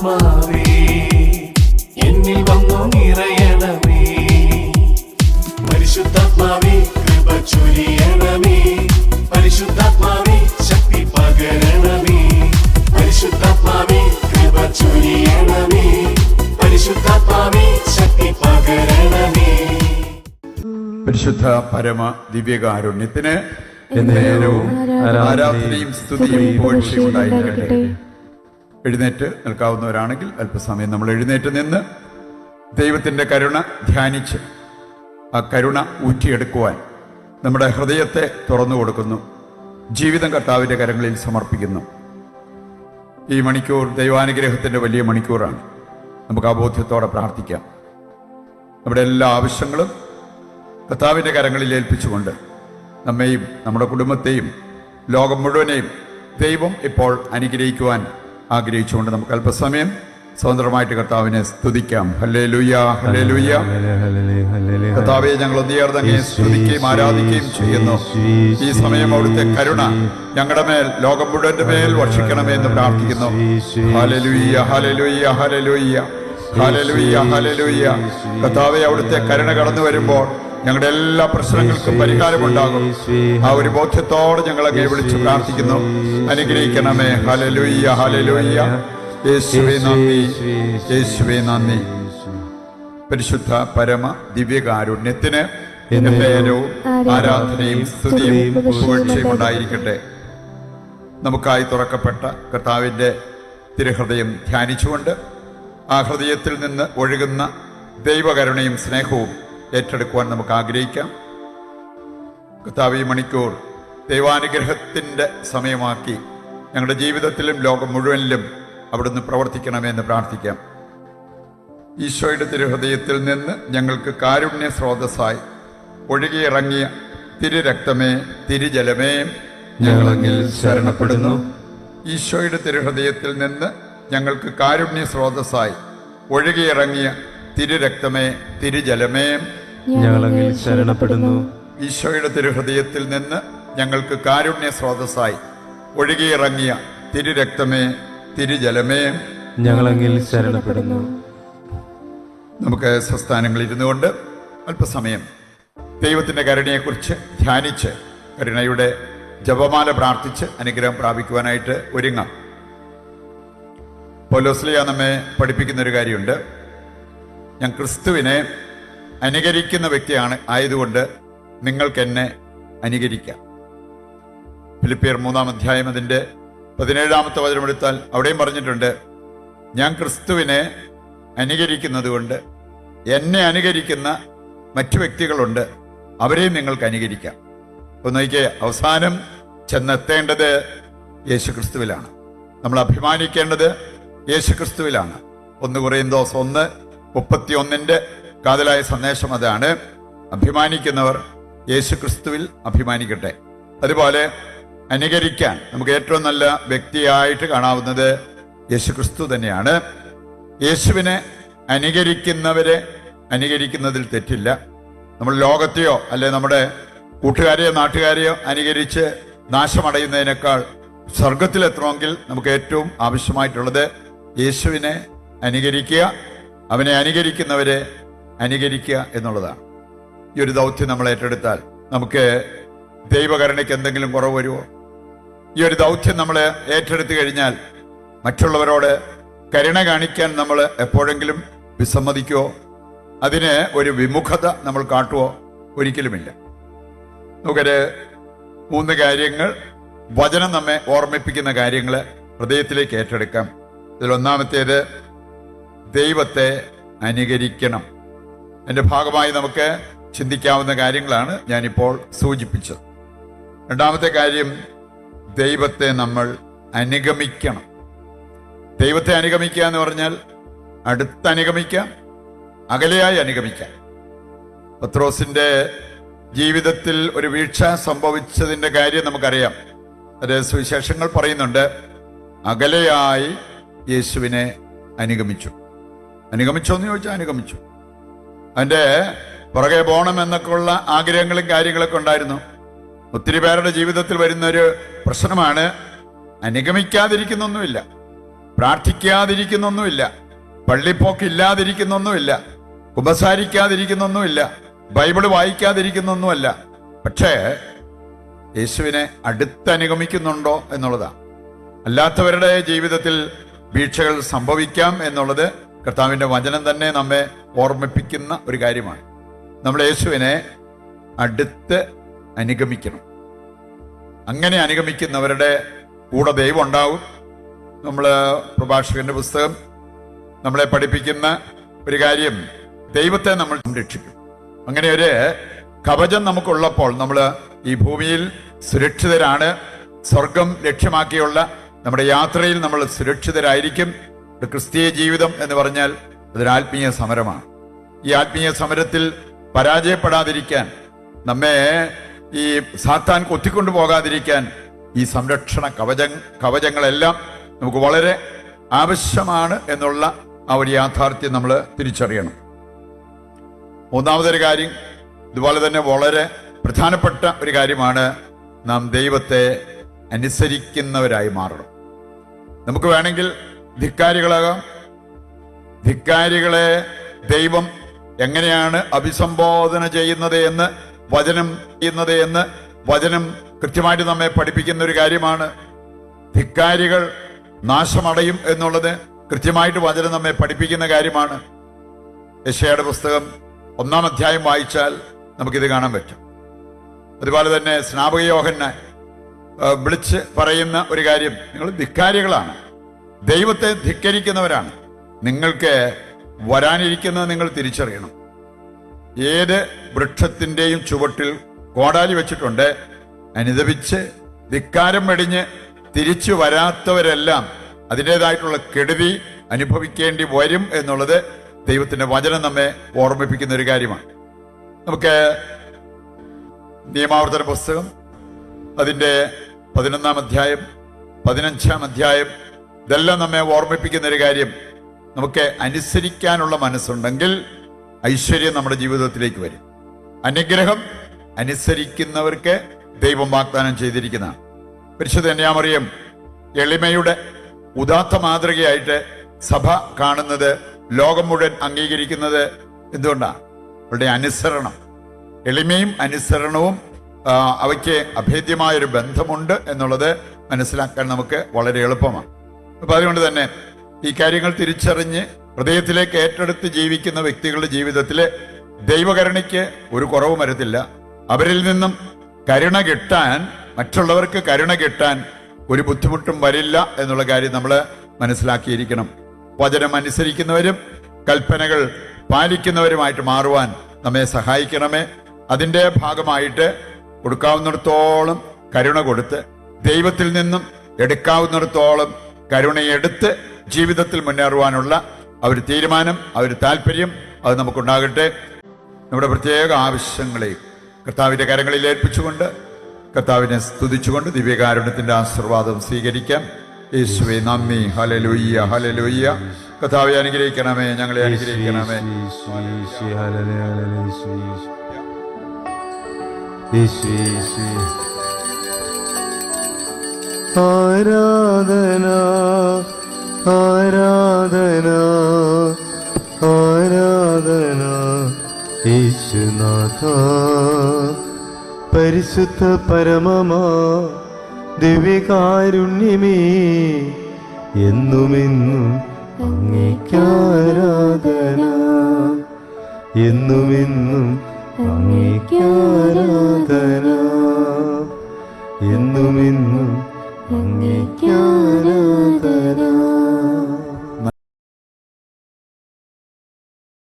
ആത്മാവേ എന്നിൽ വന്നു നിറയണമേ. പരിശുദ്ധാത്മാവേ കൃപ ചൊരിയണമേ. പരിശുദ്ധാത്മാവേ ശക്തി പകരണമേ. പരിശുദ്ധാത്മാവേ കൃപ ചൊരിയണമേ. പരിശുദ്ധാത്മാവേ ശക്തി പകരണമേ. പരിശുദ്ധ പരമ ദിവ്യകാരുണ്യത്തിന് നേരവും ആരാധനയും സ്തുതിയും പുകഴ്ചയും ഉണ്ടായിരിക്കട്ടെ. എഴുന്നേറ്റ് നിൽക്കാവുന്നവരാണെങ്കിൽ അല്പസമയം നമ്മൾ എഴുന്നേറ്റ് നിന്ന് ദൈവത്തിൻ്റെ കരുണ ധ്യാനിച്ച് ആ കരുണ ഊറ്റിയെടുക്കുവാൻ നമ്മുടെ ഹൃദയത്തെ തുറന്നു കൊടുക്കുന്നു. ജീവിതം കർത്താവിൻ്റെ കരങ്ങളിൽ സമർപ്പിക്കുന്നു. ഈ മണിക്കൂർ ദൈവാനുഗ്രഹത്തിൻ്റെ വലിയ മണിക്കൂറാണ്. നമുക്ക് ആ ബോധ്യത്തോടെ പ്രാർത്ഥിക്കാം. നമ്മുടെ എല്ലാ ആവശ്യങ്ങളും കർത്താവിൻ്റെ കരങ്ങളിൽ ഏൽപ്പിച്ചുകൊണ്ട് നമ്മെയും നമ്മുടെ കുടുംബത്തെയും ലോകം മുഴുവനെയും ദൈവം ഇപ്പോൾ അനുഗ്രഹിക്കുവാൻ ആഗ്രഹിച്ചുകൊണ്ട് നമുക്ക് അല്പസമയം സ്വതന്ത്രമായിട്ട് കർത്താവിനെ സ്തുതിക്കാം. Hallelujah, hallelujah. കർത്താവെ, ഞങ്ങൾ ഒന്നേർന്നങ്ങയെ സ്തുതിക്കുകയും ആരാധിക്കുകയും ചെയ്യുന്നു. ഈ സമയം അവിടുത്തെ കരുണ ഞങ്ങളുടെ മേൽ ലോകം മുഴുവന്റെ മേൽ വർഷിക്കണമേ എന്ന് പ്രാർത്ഥിക്കുന്നു. Hallelujah, hallelujah, hallelujah, hallelujah, hallelujah. കർത്താവെ, അവിടുത്തെ കരുണ കടന്നു വരുമ്പോൾ ഞങ്ങളുടെ എല്ലാ പ്രശ്നങ്ങൾക്കും പരിഹാരമുണ്ടാകും. ആ ഒരു ബോധ്യത്തോടെ ഞങ്ങളെ വിളിച്ച് പ്രാർത്ഥിക്കുന്നു. അനുഗ്രഹിക്കണമേ. Hallelujah, hallelujah. യേശുവേ നന്ദി, യേശുവേ നന്ദി. പരിശുദ്ധ പരമ ദിവ്യകാരുണ്യത്തിന് നേരവും ആരാധനയും സ്തുതിയും പുകഴ്ചയും ഉണ്ടായിരിക്കട്ടെ. നമുക്കായി തുറക്കപ്പെട്ട കർത്താവിൻ്റെ തിരുഹൃദയം ധ്യാനിച്ചുകൊണ്ട് ആ ഹൃദയത്തിൽ നിന്ന് ഒഴുകുന്ന ദൈവകരുണയും സ്നേഹവും ഏറ്റെടുക്കുവാൻ നമുക്ക് ആഗ്രഹിക്കാം. കർത്താവ് ഈ മണിക്കൂർ ദൈവാനുഗ്രഹത്തിൻ്റെ സമയമാക്കി ഞങ്ങളുടെ ജീവിതത്തിലും ലോകം മുഴുവനിലും അവിടുന്ന് പ്രവർത്തിക്കണമെന്ന് പ്രാർത്ഥിക്കാം. ഈശോയുടെ തിരുഹൃദയത്തിൽ നിന്ന് ഞങ്ങൾക്ക് കാരുണ്യ സ്രോതസ്സായി ഒഴുകിയിറങ്ങിയ തിരുരക്തമേ, തിരുജലമേ, ഞങ്ങളങ്ങിൽ ശരണപ്പെടുന്നു. ഈശോയുടെ തിരുഹൃദയത്തിൽ നിന്ന് ഞങ്ങൾക്ക് കാരുണ്യ സ്രോതസ്സായി ഒഴുകിയിറങ്ങിയ തിരുരക്തമേ, തിരുജലമേ, ഞങ്ങളങ്ങിൽ ശരണപ്പെടുന്നു. ഈശോയുടെ തിരുഹൃദയത്തിൽ നിന്ന് ഞങ്ങൾക്ക് കാരുണ്യ സ്രോതസ്സായി ഒഴുകിയിറങ്ങിയ തിരുരക്തമേ, തിരുജലമേ, ഞങ്ങളങ്ങിൽ ശരണപ്പെടുന്നു. നമുക്ക് സ്വസ്ഥാനങ്ങളിൽ ഇരുന്നുകൊണ്ട് അല്പസമയം ദൈവത്തിൻ്റെ കരുണയെക്കുറിച്ച് ധ്യാനിച്ച് കരുണയുടെ ജപമാല പ്രാർത്ഥിച്ച് അനുഗ്രഹം പ്രാപിക്കുവാനായിട്ട് ഒരുങ്ങാം. പൗലോസ്ലീഹ നമ്മെ പഠിപ്പിക്കുന്നൊരു കാര്യമുണ്ട്. ഞാൻ ക്രിസ്തുവിനെ അനുകരിക്കുന്ന വ്യക്തിയാണ് ആയതുകൊണ്ട് നിങ്ങൾക്ക് എന്നെ അനുകരിക്കാം. ഫിലിപ്പിയർ 3-ാം അധ്യായം അതിൻ്റെ 17-ാമത്തെ വചനമെടുത്താൽ അവിടെയും പറഞ്ഞിട്ടുണ്ട്, ഞാൻ ക്രിസ്തുവിനെ അനുകരിക്കുന്നത് കൊണ്ട് എന്നെ അനുകരിക്കുന്ന മറ്റു വ്യക്തികളുണ്ട്, അവരെയും നിങ്ങൾക്ക് അനുകരിക്കാം. ഒന്നൊക്കെ അവസാനം ചെന്നെത്തേണ്ടത് യേശുക്രിസ്തുവിലാണ്. നമ്മൾ അഭിമാനിക്കേണ്ടത് യേശുക്രിസ്തുവിലാണ്. 1 കൊരിന്തോസ് 1:31 കാതലായ സന്ദേശം അതാണ്. അഭിമാനിക്കുന്നവർ യേശുക്രിസ്തുവിൽ അഭിമാനിക്കട്ടെ. അതുപോലെ അനുകരിക്കാൻ നമുക്ക് ഏറ്റവും നല്ല വ്യക്തിയായിട്ട് കാണാവുന്നത് യേശുക്രിസ്തു തന്നെയാണ്. യേശുവിനെ അനുകരിക്കുന്നവരെ അനുകരിക്കുന്നതിൽ തെറ്റില്ല. നമ്മൾ ലോകത്തെയോ അല്ലെ നമ്മുടെ കൂട്ടുകാരെയോ നാട്ടുകാരെയോ അനുകരിച്ച് നാശമടയുന്നതിനേക്കാൾ സ്വർഗത്തിലെത്തണമെങ്കിൽ നമുക്ക് ഏറ്റവും ആവശ്യമായിട്ടുള്ളത് യേശുവിനെ അനുകരിക്കുക, അവനെ അനുകരിക്കുന്നവരെ അനുകരിക്കുക എന്നുള്ളതാണ്. ഈ ഒരു ദൗത്യം നമ്മൾ ഏറ്റെടുത്താൽ നമുക്ക് ദൈവകരുണയ്ക്ക് എന്തെങ്കിലും കുറവ് വരുമോ? ഈ ഒരു ദൗത്യം നമ്മൾ ഏറ്റെടുത്തു കഴിഞ്ഞാൽ മറ്റുള്ളവരോട് കരുണ കാണിക്കാൻ നമ്മൾ എപ്പോഴെങ്കിലും വിസമ്മതിക്കുമോ? അതിന് ഒരു വിമുഖത നമ്മൾ കാട്ടുമോ? ഒരിക്കലുമില്ല. നമുക്കൊരു 3 കാര്യങ്ങൾ, വചനം നമ്മെ ഓർമ്മിപ്പിക്കുന്ന കാര്യങ്ങൾ ഹൃദയത്തിലേക്ക് ഏറ്റെടുക്കാം. ഇതിൽ ഒന്നാമത്തേത് ദൈവത്തെ അനുകരിക്കണം. എൻ്റെ ഭാഗമായി നമുക്ക് ചിന്തിക്കാവുന്ന കാര്യങ്ങളാണ് ഞാനിപ്പോൾ സൂചിപ്പിച്ചത്. രണ്ടാമത്തെ കാര്യം, ദൈവത്തെ നമ്മൾ അനുഗമിക്കണം. ദൈവത്തെ അനുഗമിക്കുക എന്ന് പറഞ്ഞാൽ അടുത്ത് അനുഗമിക്കാം, അകലെയായി അനുഗമിക്കാം. പത്രോസിന്റെ ജീവിതത്തിൽ ഒരു വീഴ്ച സംഭവിച്ചതിൻ്റെ കാര്യം നമുക്കറിയാം. അത് സുവിശേഷങ്ങൾ പറയുന്നുണ്ട്. അകലെയായി യേശുവിനെ അനുഗമിച്ചു. അനുഗമിച്ചോ എന്ന് ചോദിച്ചാൽ അനുഗമിച്ചു. അതിൻ്റെ പുറകെ പോകണം എന്നൊക്കെയുള്ള ആഗ്രഹങ്ങളും കാര്യങ്ങളൊക്കെ ഉണ്ടായിരുന്നു. ഒത്തിരി പേരുടെ ജീവിതത്തിൽ വരുന്നൊരു പ്രശ്നമാണ് അനുഗമിക്കാതിരിക്കുന്നൊന്നുമില്ല. പ്രാർത്ഥിക്കാതിരിക്കുന്നൊന്നുമില്ല, പള്ളിപ്പോക്കില്ലാതിരിക്കുന്നൊന്നുമില്ല, കുമ്പസാരിക്കാതിരിക്കുന്നൊന്നുമില്ല, ബൈബിള് വായിക്കാതിരിക്കുന്നൊന്നുമല്ല. പക്ഷേ യേശുവിനെ അടുത്തനുഗമിക്കുന്നുണ്ടോ എന്നുള്ളതാണ്. അല്ലാത്തവരുടെ ജീവിതത്തിൽ വീഴ്ചകൾ സംഭവിക്കാം എന്നുള്ളത് കർത്താവിൻ്റെ വചനം തന്നെ നമ്മെ ഓർമ്മിപ്പിക്കുന്ന ഒരു കാര്യമാണ്. നമ്മൾ യേശുവിനെ അടുത്ത് അനുഗമിക്കണം. അങ്ങനെ അനുഗമിക്കുന്നവരുടെ കൂടെ ദൈവം ഉണ്ടാവും. നമ്മൾ പ്രഭാഷകന്റെ പുസ്തകം നമ്മളെ പഠിപ്പിക്കുന്ന ഒരു കാര്യം, ദൈവത്തെ നമ്മൾ സംരക്ഷിക്കും. അങ്ങനെ ഒരു കവചം നമുക്കുള്ളപ്പോൾ നമ്മൾ ഈ ഭൂമിയിൽ സുരക്ഷിതരാണ്. സ്വർഗം ലക്ഷ്യമാക്കിയുള്ള നമ്മുടെ യാത്രയിൽ നമ്മൾ സുരക്ഷിതരായിരിക്കും. ഒരു ക്രിസ്തീയ ജീവിതം എന്ന് പറഞ്ഞാൽ അതൊരു ആത്മീയ സമരമാണ്. ഈ ആത്മീയ സമരത്തിൽ പരാജയപ്പെടാതിരിക്കാൻ, നമ്മെ ഈ സാത്താൻ കൊത്തിക്കൊണ്ടു പോകാതിരിക്കാൻ ഈ സംരക്ഷണ കവചങ്ങളെല്ലാം നമുക്ക് വളരെ ആവശ്യമാണ് എന്നുള്ള ആ ഒരു യാഥാർത്ഥ്യം നമ്മൾ തിരിച്ചറിയണം. മൂന്നാമതൊരു കാര്യം, ഇതുപോലെ തന്നെ വളരെ പ്രധാനപ്പെട്ട ഒരു കാര്യമാണ്, നാം ദൈവത്തെ അനുസരിക്കുന്നവരായി മാറണം. നമുക്ക് വേണമെങ്കിൽ ധിക്കാരികളാകാം. ധിക്കാരികളെ ദൈവം എങ്ങനെയാണ് അഭിസംബോധന ചെയ്യുന്നത് എന്ന് വചനം കൃത്യമായിട്ട് നമ്മെ പഠിപ്പിക്കുന്ന ഒരു കാര്യമാണ്. ധിക്കാരികൾ നാശമടയും എന്നുള്ളത് കൃത്യമായിട്ട് വചനം നമ്മെ പഠിപ്പിക്കുന്ന കാര്യമാണ്. യെശയ്യായുടെ പുസ്തകം 1-ാം അധ്യായം വായിച്ചാൽ നമുക്കിത് കാണാൻ പറ്റും. അതുപോലെ തന്നെ സ്നാപക യോഹന്നാൻ വിളിച്ച് പറയുന്ന ഒരു കാര്യം, നിങ്ങൾ ധിക്കാരികളാണ്, ദൈവത്തെ ധിക്കരിക്കുന്നവരാണ്, നിങ്ങൾക്ക് വരാനിരിക്കുന്നത് നിങ്ങൾ തിരിച്ചറിയണം. ഏത് വൃക്ഷത്തിൻ്റെയും ചുവട്ടിൽ കോടാലി വെച്ചിട്ടുണ്ട്. അനുദപിച്ച് ധിക്കാരം വെടിഞ്ഞ് തിരിച്ചു വരാത്തവരെല്ലാം അതിൻ്റെതായിട്ടുള്ള കെടുതി അനുഭവിക്കേണ്ടി വരും എന്നുള്ളത് ദൈവത്തിൻ്റെ വചനം നമ്മെ ഓർമ്മിപ്പിക്കുന്ന ഒരു കാര്യമാണ്. നമുക്ക് നിയമാവർത്തന പുസ്തകം അതിൻ്റെ 11-ാം അധ്യായം, 15-ാം അധ്യായം, ഇതെല്ലാം നമ്മെ ഓർമ്മിപ്പിക്കുന്ന ഒരു കാര്യം, നമുക്ക് അനുസരിക്കാനുള്ള മനസ്സുണ്ടെങ്കിൽ ഐശ്വര്യം നമ്മുടെ ജീവിതത്തിലേക്ക് വരും. അനുഗ്രഹം അനുസരിക്കുന്നവർക്ക് ദൈവം വാഗ്ദാനം ചെയ്തിരിക്കുന്നതാണ്. പരിശുദ്ധ കന്യാമറിയം എളിമയുടെ ഉദാത്ത മാതൃകയായിട്ട് സഭ കാണുന്നത്, ലോകം മുഴുവൻ അംഗീകരിക്കുന്നത് എന്തുകൊണ്ടാണ്? അവരുടെ അനുസരണം. എളിമയും അനുസരണവും അവയ്ക്ക് അഭേദ്യമായൊരു ബന്ധമുണ്ട് എന്നുള്ളത് മനസ്സിലാക്കാൻ നമുക്ക് വളരെ എളുപ്പമാണ്. അപ്പൊ അതുകൊണ്ട് തന്നെ ഈ കാര്യങ്ങൾ തിരിച്ചറിഞ്ഞ് ഹൃദയത്തിലേക്ക് ഏറ്റെടുത്ത് ജീവിക്കുന്ന വ്യക്തികളുടെ ജീവിതത്തിൽ ദൈവകരുണയ്ക്ക് ഒരു കുറവും വരത്തില്ല. അവരിൽ നിന്നും കരുണ കിട്ടാൻ, മറ്റുള്ളവർക്ക് കരുണ കിട്ടാൻ ഒരു ബുദ്ധിമുട്ടും വരില്ല എന്നുള്ള കാര്യം നമ്മൾ മനസ്സിലാക്കിയിരിക്കണം. വചനം അനുസരിക്കുന്നവരും കൽപ്പനകൾ പാലിക്കുന്നവരുമായിട്ട് മാറുവാൻ നമ്മെ സഹായിക്കണമേ. അതിൻ്റെ ഭാഗമായിട്ട് കൊടുക്കാവുന്നിടത്തോളം കരുണ കൊടുത്ത്, ദൈവത്തിൽ നിന്നും എടുക്കാവുന്നിടത്തോളം കരുണയെടുത്ത് ജീവിതത്തിൽ മുന്നേറുവാനുള്ള ആ ഒരു തീരുമാനം, ആ ഒരു താല്പര്യം അത് നമുക്കുണ്ടാകട്ടെ. നമ്മുടെ പ്രത്യേക ആവശ്യങ്ങളെയും കർത്താവിൻ്റെ കരങ്ങളിൽ ഏൽപ്പിച്ചുകൊണ്ട്, കർത്താവിനെ സ്തുതിച്ചുകൊണ്ട് ദിവ്യകാരുണ്യത്തിൻ്റെ ആശീർവാദം സ്വീകരിക്കാം. യേശുവേ നന്ദി. Hallelujah, hallelujah. കർത്താവെ അനുഗ്രഹിക്കണമേ, ഞങ്ങളെ അനുഗ്രഹിക്കണമേ. ആരാധന ആരാധന ആരാധന യേശുനാഥ. പരിശുദ്ധ പരമമാ ദിവ്യകാരുണ്യമേ, എന്നുമെന്നും അങ്ങേക്കാരാധന, എന്നുമെന്നും അങ്ങേക്കാരാധന, എന്നുമെന്നും അങ്ങേക്കാരാധന.